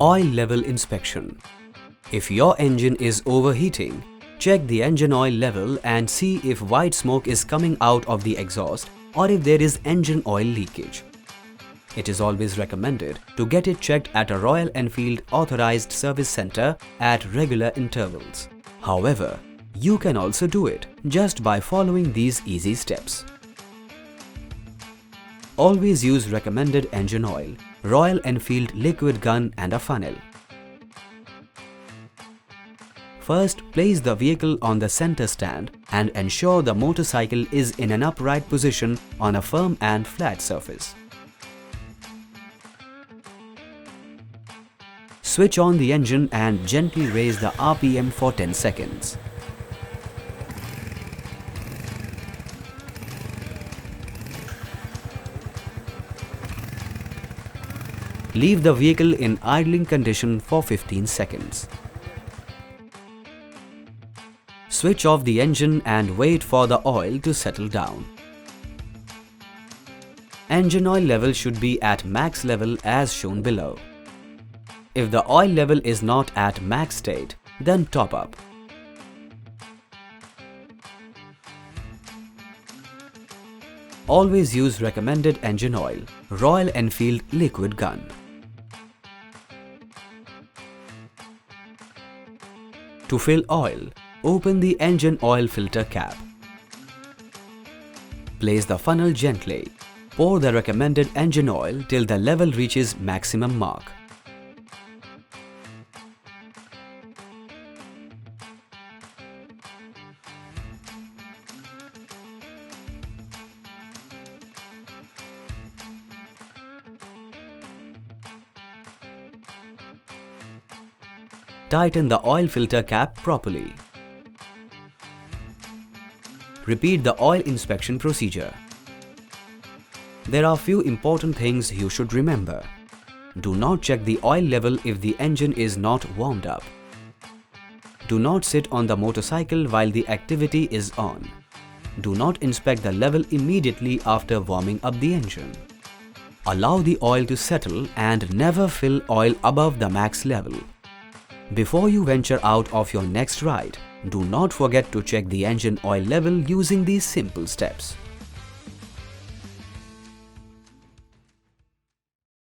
Oil level inspection. If your engine is overheating, check the engine oil level and see if white smoke is coming out of the exhaust or if there is engine oil leakage. It is always recommended to get it checked at a Royal Enfield authorized service center at regular intervals. However, you can also do it just by following these easy steps. Always use recommended engine oil, Royal Enfield liquid gun and a funnel. First, place the vehicle on the center stand and ensure the motorcycle is in an upright position on a firm and flat surface. Switch on the engine and gently raise the RPM for 10 seconds. Leave the vehicle in idling condition for 15 seconds. Switch off the engine and wait for the oil to settle down. Engine oil level should be at max level as shown below. If the oil level is not at max state, then top up. Always use recommended engine oil, Royal Enfield liquid gun. To fill oil, open the engine oil filter cap. Place the funnel gently. Pour the recommended engine oil till the level reaches maximum mark. Tighten the oil filter cap properly. Repeat the oil inspection procedure. There are few important things you should remember. Do not check the oil level if the engine is not warmed up. Do not sit on the motorcycle while the activity is on. Do not inspect the level immediately after warming up the engine. Allow the oil to settle and never fill oil above the max level. Before you venture out of your next ride, do not forget to check the engine oil level using these simple steps.